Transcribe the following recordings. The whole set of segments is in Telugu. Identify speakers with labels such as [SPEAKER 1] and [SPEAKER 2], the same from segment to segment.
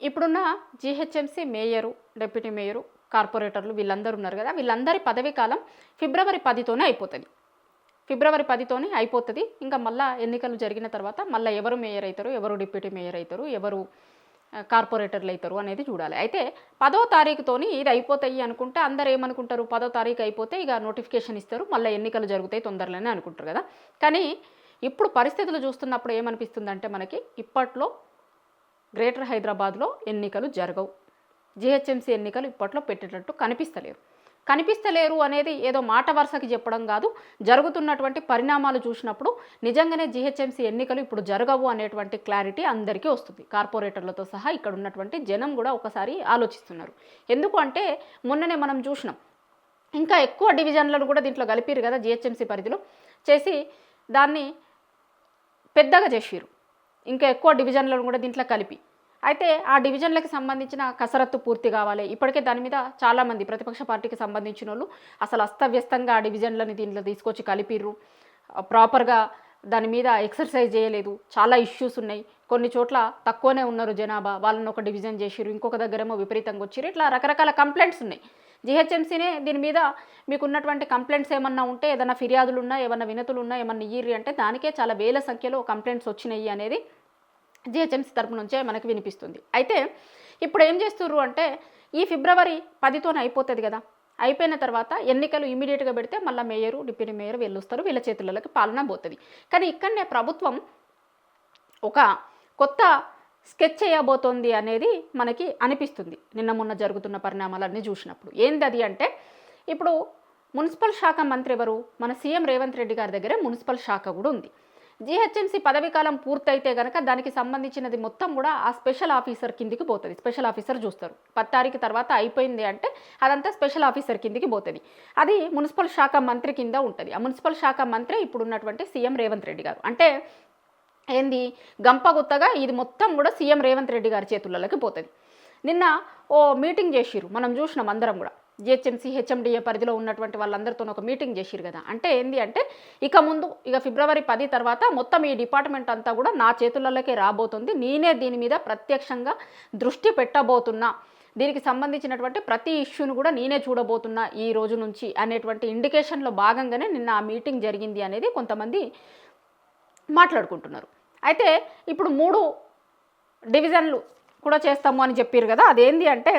[SPEAKER 1] ఇప్పుడున్న జీహెచ్ఎంసీ మేయరు, డిప్యూటీ మేయరు, కార్పొరేటర్లు వీళ్ళందరూ ఉన్నారు కదా, వీళ్ళందరి పదవీ కాలం ఫిబ్రవరి 10తోనే అయిపోతుంది. ఫిబ్రవరి 10తోనే అయిపోతుంది. ఇంకా మళ్ళీ ఎన్నికలు జరిగిన తర్వాత మళ్ళీ ఎవరు మేయర్ అవుతారు, ఎవరు డిప్యూటీ మేయర్ అవుతారు, ఎవరు కార్పొరేటర్లు అవుతారు అనేది చూడాలి. అయితే 10వ తారీఖుతోని ఇది అయిపోతాయి అనుకుంటే అందరు ఏమనుకుంటారు, 10వ తారీఖు అయిపోతే ఇక నోటిఫికేషన్ ఇస్తారు, మళ్ళీ ఎన్నికలు జరుగుతాయి తొందరలోనే అనుకుంటారు కదా. కానీ ఇప్పుడు పరిస్థితులు చూస్తున్నప్పుడు ఏమనిపిస్తుందంటే మనకి ఇప్పట్లో గ్రేటర్ హైదరాబాద్లో ఎన్నికలు జరగవు. జీహెచ్ఎంసీ ఎన్నికలు ఇప్పట్లో పెట్టేటట్టు కనిపిస్తలేరు అనేది ఏదో మాట వరుసకి చెప్పడం కాదు. జరుగుతున్నటువంటి పరిణామాలు చూసినప్పుడు నిజంగానే జీహెచ్ఎంసీ ఎన్నికలు ఇప్పుడు జరగవు అనేటువంటి క్లారిటీ అందరికీ వస్తుంది. కార్పొరేటర్లతో సహా ఇక్కడ ఉన్నటువంటి జనం కూడా ఒకసారి ఆలోచిస్తున్నారు. ఎందుకు అంటే మొన్ననే మనం చూసినాం, ఇంకా ఎక్కువ డివిజన్లను కూడా దీంట్లో కలిపిరు కదా, జీహెచ్ఎంసీ పరిధిలో చేసి దాన్ని పెద్దగా చేసిరు, ఇంకా ఎక్కువ డివిజన్లను కూడా దీంట్లో కలిపి. అయితే ఆ డివిజన్లకు సంబంధించిన కసరత్తు పూర్తి కావాలి. ఇప్పటికే దాని మీద చాలామంది ప్రతిపక్ష పార్టీకి సంబంధించిన వాళ్ళు అసలు అస్తవ్యస్తంగా ఆ డివిజన్లని దీంట్లో తీసుకొచ్చి కలిపిర్రు, ప్రాపర్గా దాని మీద ఎక్సర్సైజ్ చేయలేదు, చాలా ఇష్యూస్ ఉన్నాయి, కొన్ని చోట్ల తక్కువనే ఉన్నారు జనాభా, వాళ్ళని ఒక డివిజన్ చేసిర్రు, ఇంకొక దగ్గరేమో విపరీతంగా వచ్చిర్రు, ఇట్లా రకరకాల కంప్లైంట్స్ ఉన్నాయి. జీహెచ్ఎంసీనే దీని మీద మీకు ఉన్నటువంటి కంప్లైంట్స్ ఏమన్నా ఉంటే, ఏదైనా ఫిర్యాదులు ఉన్నా, ఏమన్నా వినతులు ఉన్నా, ఏమన్నా ఇయ్యిర్రి అంటే దానికే చాలా వేల సంఖ్యలో కంప్లైంట్స్ వచ్చినాయి అనేది జీహెచ్ఎంసీ తరపు నుంచే మనకు వినిపిస్తుంది. అయితే ఇప్పుడు ఏం చేస్తుర్రు అంటే ఈ ఫిబ్రవరి 10తోనే అయిపోతుంది కదా, అయిపోయిన తర్వాత ఎన్నికలు ఇమీడియట్గా పెడితే మళ్ళీ మేయరు, డిప్యూటీ మేయర్ వెళ్ళొస్తారు, వీళ్ళ చేతులలోకి పాలన పోతుంది. కానీ ఇక్కడనే ప్రభుత్వం ఒక కొత్త స్కెచ్ చేయబోతోంది అనేది మనకి అనిపిస్తుంది నిన్న మొన్న జరుగుతున్న పరిణామాలన్నీ చూసినప్పుడు. ఏంది అది అంటే, ఇప్పుడు మున్సిపల్ శాఖ మంత్రి ఎవరు, మన సీఎం రేవంత్ రెడ్డి గారి దగ్గరే మున్సిపల్ శాఖ కూడా ఉంది. జీహెచ్ఎంసీ పదవీకాలం పూర్తయితే కనుక దానికి సంబంధించినది మొత్తం కూడా ఆ స్పెషల్ ఆఫీసర్ కిందికి పోతుంది. స్పెషల్ ఆఫీసర్ చూస్తారు. 10 తారీఖు తర్వాత అయిపోయింది అంటే అదంతా స్పెషల్ ఆఫీసర్ కిందికి పోతుంది. అది మున్సిపల్ శాఖ మంత్రి కింద ఉంటుంది. ఆ మున్సిపల్ శాఖ మంత్రి ఇప్పుడు ఉన్నటువంటి సీఎం రేవంత్ రెడ్డి గారు. అంటే ఏంది, గంపగుత్తగా ఇది మొత్తం కూడా సీఎం రేవంత్ రెడ్డి గారి చేతులలోకి పోతుంది. నిన్న ఓ మీటింగ్ చేసిర్రు, మనం చూసినాం అందరం కూడా. జిహెచ్ఎంసీ హెచ్ఎండిఏ పరిధిలో ఉన్నటువంటి వాళ్ళందరితో ఒక మీటింగ్ చేసిరు కదా. అంటే ఏంది అంటే ఇక ముందు ఇక ఫిబ్రవరి 10 తర్వాత మొత్తం ఈ డిపార్ట్మెంట్ అంతా కూడా నా చేతులలోకే రాబోతుంది, నేనే దీని మీద ప్రత్యక్షంగా దృష్టి పెట్టబోతున్నా, దీనికి సంబంధించినటువంటి ప్రతి ఇష్యూను కూడా నేనే చూడబోతున్నా ఈ రోజు నుంచి అనేటువంటి ఇండికేషన్లో భాగంగానే నిన్న ఆ మీటింగ్ జరిగింది అనేది కొంతమంది మాట్లాడుకుంటున్నారు. అయితే ఇప్పుడు 3 డివిజన్లు కూడా చేస్తాము అని చెప్పారు కదా. అదేంటి అంటే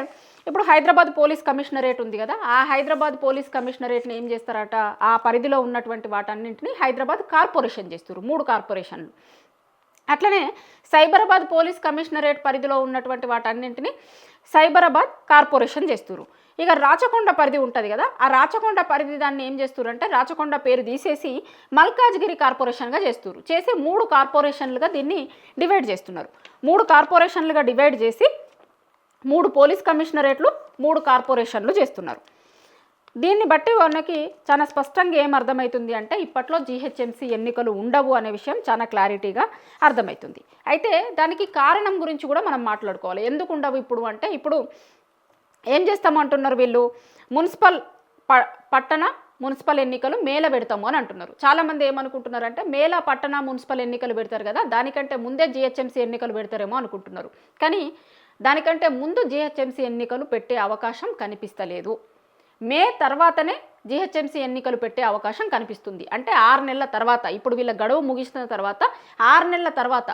[SPEAKER 1] ఇప్పుడు హైదరాబాద్ పోలీస్ కమిషనరేట్ ఉంది కదా, ఆ హైదరాబాద్ పోలీస్ కమిషనరేట్ని ఏం చేస్తారట, ఆ పరిధిలో ఉన్నటువంటి వాటన్నింటినీ హైదరాబాద్ కార్పొరేషన్ చేస్తారు, 3 కార్పొరేషన్లు. అట్లనే సైబరాబాద్ పోలీస్ కమిషనరేట్ పరిధిలో ఉన్నటువంటి వాటన్నింటినీ సైబరాబాద్ కార్పొరేషన్ చేస్తారు. ఇక రాచకొండ పరిధి ఉంటుంది కదా, ఆ రాచకొండ పరిధి దాన్ని ఏం చేస్తారు అంటే రాచకొండ పేరు తీసేసి మల్కాజ్గిరి కార్పొరేషన్గా చేస్తారు. చేసి 3 కార్పొరేషన్లుగా దీన్ని డివైడ్ చేస్తున్నారు. 3 కార్పొరేషన్లుగా డివైడ్ చేసి 3 పోలీస్ కమిషనరేట్లు, 3 కార్పొరేషన్లు చేస్తున్నారు. దీన్ని బట్టి మనకి చాలా స్పష్టంగా ఏం అర్థమవుతుంది అంటే ఇప్పట్లో జీహెచ్ఎంసీ ఎన్నికలు ఉండవు అనే విషయం చాలా క్లారిటీగా అర్థమవుతుంది. అయితే దానికి కారణం గురించి కూడా మనం మాట్లాడుకోవాలి. ఎందుకు ఉండవు ఇప్పుడు అంటే, ఇప్పుడు ఏం చేస్తామంటున్నారు వీళ్ళు, పట్టణ మున్సిపల్ ఎన్నికలు మేల పెడతాము అని అంటున్నారు. చాలామంది ఏమనుకుంటున్నారంటే మేల పట్టణ మున్సిపల్ ఎన్నికలు పెడతారు కదా, దానికంటే ముందే జీహెచ్ఎంసీ ఎన్నికలు పెడతారేమో అనుకుంటున్నారు. కానీ దానికంటే ముందు జీహెచ్ఎంసీ ఎన్నికలు పెట్టే అవకాశం కనిపిస్తలేదు. మే తర్వాతనే జీహెచ్ఎంసీ ఎన్నికలు పెట్టే అవకాశం కనిపిస్తుంది. అంటే 6 నెలల తర్వాత, ఇప్పుడు వీళ్ళ గడువు ముగిసిన తర్వాత 6 నెలల తర్వాత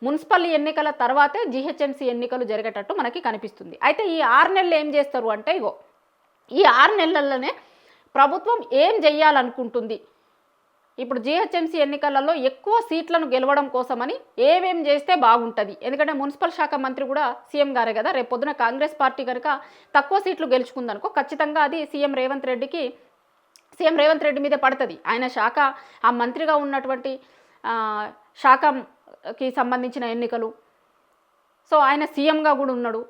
[SPEAKER 1] మున్సిపల్ ఎన్నికల తర్వాతే జీహెచ్ఎంసీ ఎన్నికలు జరిగేటట్టు మనకి కనిపిస్తుంది. అయితే ఈ 6 నెలలు ఏం చేస్తారు అంటే, ఈ 6 నెలల్లోనే ప్రభుత్వం ఏం చెయ్యాలనుకుంటుంది, ఇప్పుడు జీహెచ్ఎంసీ ఎన్నికలలో ఎక్కువ సీట్లను గెలవడం కోసమని ఏమేం చేస్తే బాగుంటుంది. ఎందుకంటే మున్సిపల్ శాఖ మంత్రి కూడా సీఎం గారే కదా, రేపు పొద్దున కాంగ్రెస్ పార్టీ కనుక తక్కువ సీట్లు గెలుచుకుందనుకో ఖచ్చితంగా అది సీఎం రేవంత్ రెడ్డి మీదే పడుతుంది. ఆయన శాఖ, ఆ మంత్రిగా ఉన్నటువంటి శాఖకి సంబంధించిన ఎన్నికలు. సో ఆయన సీఎంగా కూడా ఉన్నాడు.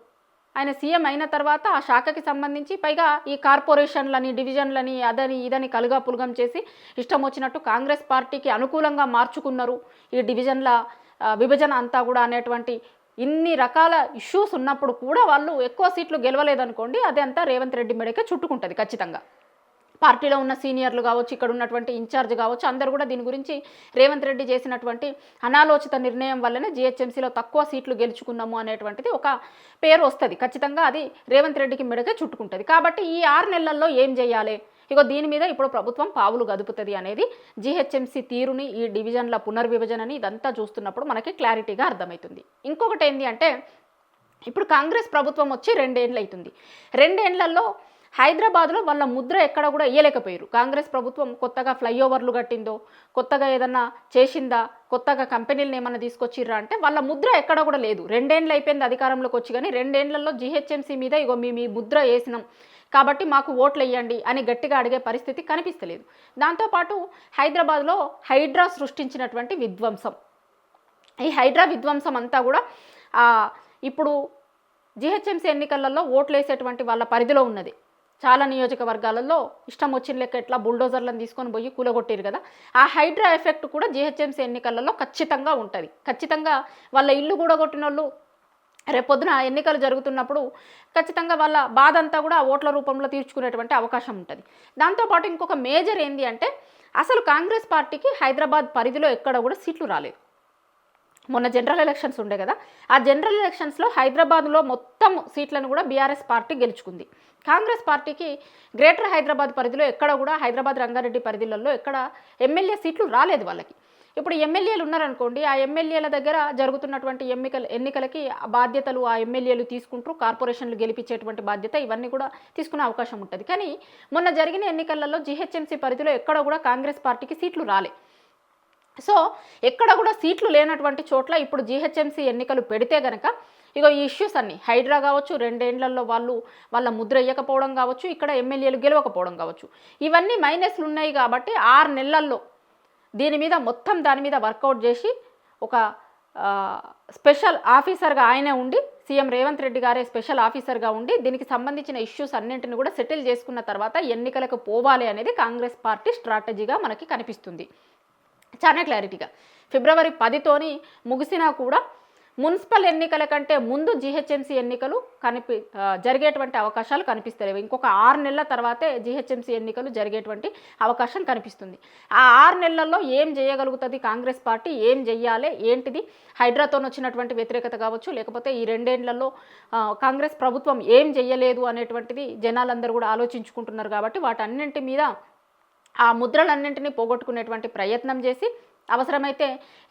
[SPEAKER 1] ఆయన సీఎం అయిన తర్వాత ఆ శాఖకి సంబంధించి పైగా ఈ కార్పొరేషన్లని, డివిజన్లని, అదని ఇదని కలుగా పులగం చేసి ఇష్టం వచ్చినట్టు కాంగ్రెస్ పార్టీకి అనుకూలంగా మార్చుకున్నారు. ఈ డివిజన్ల విభజన అంతా కూడా అనేటువంటి ఇన్ని రకాల ఇష్యూస్ ఉన్నప్పుడు కూడా వాళ్ళు ఎక్కువ సీట్లు గెలవలేదనుకోండి, అదే అంతా రేవంత్ రెడ్డి మెడకే చుట్టుకుంటుంది ఖచ్చితంగా. పార్టీలో ఉన్న సీనియర్లు కావచ్చు, ఇక్కడ ఉన్నటువంటి ఇన్ఛార్జ్ కావచ్చు, అందరూ కూడా దీని గురించి రేవంత్ రెడ్డి చేసినటువంటి అనాలోచిత నిర్ణయం వల్లనే జీహెచ్ఎంసీలో తక్కువ సీట్లు గెలుచుకున్నాము అనేటువంటిది ఒక పేరు వస్తుంది. ఖచ్చితంగా అది రేవంత్ రెడ్డికి మెడగా చుట్టుకుంటుంది. కాబట్టి ఈ 6 నెలల్లో ఏం చేయాలి, ఇగో దీని మీద ఇప్పుడు ప్రభుత్వం పావులు గదుపుతుంది అనేది జీహెచ్ఎంసీ తీరుని, ఈ డివిజన్ల పునర్విభజనని ఇదంతా చూస్తున్నప్పుడు మనకి క్లారిటీగా అర్థమవుతుంది. ఇంకొకటి ఏంటి అంటే, ఇప్పుడు కాంగ్రెస్ ప్రభుత్వం వచ్చి 2 ఏళ్ళు అవుతుంది. 2 ఏళ్లలో హైదరాబాద్లో వాళ్ళ ముద్ర ఎక్కడ కూడా వేయలేకపోయారు. కాంగ్రెస్ ప్రభుత్వం కొత్తగా ఫ్లైఓవర్లు కట్టిందో, కొత్తగా ఏదన్నా చేసిందా, కొత్తగా కంపెనీలను ఏమన్నా తీసుకొచ్చిర్రా అంటే వాళ్ళ ముద్ర ఎక్కడ కూడా లేదు. 2 ఏళ్ళు అయిపోయింది అధికారంలోకి వచ్చి, కానీ 2 ఏళ్లలో జీహెచ్ఎంసీ మీద ఇగో మీ ముద్ర వేసినాం కాబట్టి మాకు ఓట్లు వేయండి అని గట్టిగా అడిగే పరిస్థితి కనిపిస్తలేదు. దాంతోపాటు హైదరాబాద్లో హైడ్రా సృష్టించినటువంటి విధ్వంసం, ఈ హైడ్రా విధ్వంసం అంతా కూడా ఇప్పుడు జీహెచ్ఎంసీ ఎన్నికలలో ఓట్లు వేసేటువంటి వాళ్ళ పరిధిలో ఉన్నది. చాలా నియోజకవర్గాలలో ఇష్టం వచ్చిన లెక్క ఎట్లా బుల్డోజర్లను తీసుకొని పోయి కూలగొట్టారు కదా, ఆ హైడ్రా ఎఫెక్ట్ కూడా జీహెచ్ఎంసీ ఎన్నికలలో ఖచ్చితంగా ఉంటుంది. ఖచ్చితంగా వాళ్ళ ఇల్లు కూడగొట్టిన వాళ్ళు రేపొద్దున ఎన్నికలు జరుగుతున్నప్పుడు ఖచ్చితంగా వాళ్ళ బాధ అంతా కూడా ఓట్ల రూపంలో తీర్చుకునేటువంటి అవకాశం ఉంటుంది. దాంతోపాటు ఇంకొక మేజర్ ఏంది అంటే, అసలు కాంగ్రెస్ పార్టీకి హైదరాబాద్ పరిధిలో ఎక్కడ కూడా సీట్లు రాలేదు. మొన్న జనరల్ ఎలక్షన్స్ ఉండే కదా, ఆ జనరల్ ఎలక్షన్స్లో హైదరాబాద్లో మొత్తం సీట్లను కూడా బీఆర్ఎస్ పార్టీ గెలుచుకుంది. కాంగ్రెస్ పార్టీకి గ్రేటర్ హైదరాబాద్ పరిధిలో ఎక్కడ కూడా, హైదరాబాద్ రంగారెడ్డి పరిధిలలో ఎక్కడ ఎమ్మెల్యే సీట్లు రాలేదు వాళ్ళకి. ఇప్పుడు ఎమ్మెల్యేలు ఉన్నారనుకోండి, ఆ ఎమ్మెల్యేల దగ్గర జరుగుతున్నటువంటి ఎన్నికలకి బాధ్యతలు ఆ ఎమ్మెల్యేలు తీసుకుంటూ కార్పొరేషన్లు గెలిపించేటువంటి బాధ్యత ఇవన్నీ కూడా తీసుకునే అవకాశం ఉంటుంది. కానీ మొన్న జరిగిన ఎన్నికలలో జీహెచ్ఎంసీ పరిధిలో ఎక్కడ కూడా కాంగ్రెస్ పార్టీకి సీట్లు రాలే. సో ఎక్కడ కూడా సీట్లు లేనటువంటి చోట్ల ఇప్పుడు జీహెచ్ఎంసీ ఎన్నికలు పెడితే గనక ఇగో ఈ ఇష్యూస్ అన్నీ, హైడ్రా కావచ్చు, 2 ఏళ్లలో వాళ్ళ ముద్ర వేయకపోవడం కావచ్చు, ఇక్కడ ఎమ్మెల్యేలు గెలవకపోవడం కావచ్చు, ఇవన్నీ మైనస్లు ఉన్నాయి. కాబట్టి 6 నెలల్లో దీని మీద మొత్తం దాని మీద వర్కౌట్ చేసి ఒక స్పెషల్ ఆఫీసర్గా ఆయనే ఉండి, సీఎం రేవంత్ రెడ్డి గారే స్పెషల్ ఆఫీసర్గా ఉండి దీనికి సంబంధించిన ఇష్యూస్ అన్నింటిని కూడా సెటిల్ చేసుకున్న తర్వాత ఎన్నికలకు పోవాలి అనేది కాంగ్రెస్ పార్టీ స్ట్రాటజీగా మనకి కనిపిస్తుంది చాలా క్లారిటీగా. ఫిబ్రవరి 10తోని ముగిసినా కూడా మున్సిపల్ ఎన్నికల కంటే ముందు జీహెచ్ఎంసీ ఎన్నికలు జరిగేటువంటి అవకాశాలు కనిపిస్తలేవు. ఇంకొక 6 నెలల తర్వాతే జీహెచ్ఎంసీ ఎన్నికలు జరిగేటువంటి అవకాశం కనిపిస్తుంది. ఆ 6 నెలల్లో ఏం చేయగలుగుతుంది కాంగ్రెస్ పార్టీ, ఏం చెయ్యాలి, ఏంటిది, హైడ్రాతో వచ్చినటువంటి వ్యతిరేకత కావచ్చు, లేకపోతే ఈ 2 ఏళ్లలో కాంగ్రెస్ ప్రభుత్వం ఏం చెయ్యలేదు అనేటువంటిది జనాలందరూ కూడా ఆలోచించుకుంటున్నారు. కాబట్టి వాటన్నింటి మీద ఆ ముద్రలన్నింటినీ పోగొట్టుకునేటువంటి ప్రయత్నం చేసి, అవసరమైతే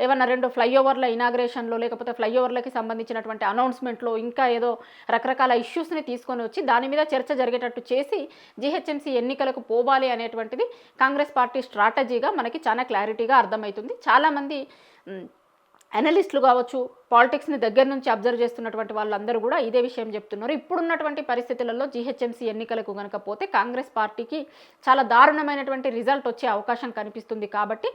[SPEAKER 1] ఏమన్నా 2 ఫ్లైఓవర్ల ఇనాగ్రేషన్లో, లేకపోతే ఫ్లైఓవర్లకి సంబంధించినటువంటి అనౌన్స్మెంట్లో ఇంకా ఏదో రకరకాల ఇష్యూస్ని తీసుకొని వచ్చి దాని మీద చర్చ జరిగేటట్టు చేసి జీహెచ్ఎంసీ ఎన్నికలకు పోవాలి అనేటువంటిది కాంగ్రెస్ పార్టీ స్ట్రాటజీగా మనకి చాలా క్లారిటీగా అర్థమవుతుంది. చాలామంది అనలిస్టులు కావచ్చు, పాలిటిక్స్ని దగ్గర నుంచి అబ్జర్వ్ చేస్తున్నటువంటి వాళ్ళందరూ కూడా ఇదే విషయం చెప్తున్నారు. ఇప్పుడున్నటువంటి పరిస్థితులలో జీహెచ్ఎంసీ ఎన్నికలకు కనుక పోతే కాంగ్రెస్ పార్టీకి చాలా దారుణమైనటువంటి రిజల్ట్ వచ్చే అవకాశం కనిపిస్తుంది. కాబట్టి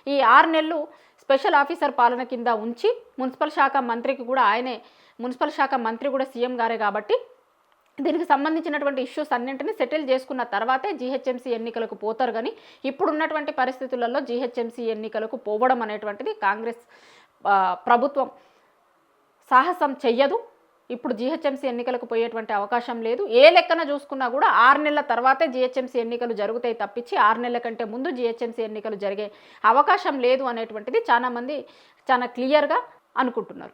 [SPEAKER 1] ఈ 6 నెలలు స్పెషల్ ఆఫీసర్ పాలన కింద ఉంచి, మున్సిపల్ శాఖ మంత్రికి కూడా ఆయనే, మున్సిపల్ శాఖ మంత్రి కూడా సీఎం గారే కాబట్టి దీనికి సంబంధించినటువంటి ఇష్యూస్ అన్నింటినీ సెటిల్ చేసుకున్న తర్వాతే జీహెచ్ఎంసీ ఎన్నికలకు పోతారు. కానీ ఇప్పుడున్నటువంటి పరిస్థితులలో జీహెచ్ఎంసీ ఎన్నికలకు పోవడం అనేటువంటిది కాంగ్రెస్ ప్రభుత్వం సాహసం చెయ్యదు. ఇప్పుడు జీహెచ్ఎంసీ ఎన్నికలకు పోయేటువంటి అవకాశం లేదు. ఏ లెక్కన చూసుకున్నా కూడా 6 నెలల తర్వాతే జీహెచ్ఎంసీ ఎన్నికలు జరుగుతాయి తప్పించి 6 నెలల కంటే ముందు జీహెచ్ఎంసీ ఎన్నికలు జరిగే అవకాశం లేదు అనేటువంటిది చాలామంది చాలా క్లియర్గా అనుకుంటున్నారు.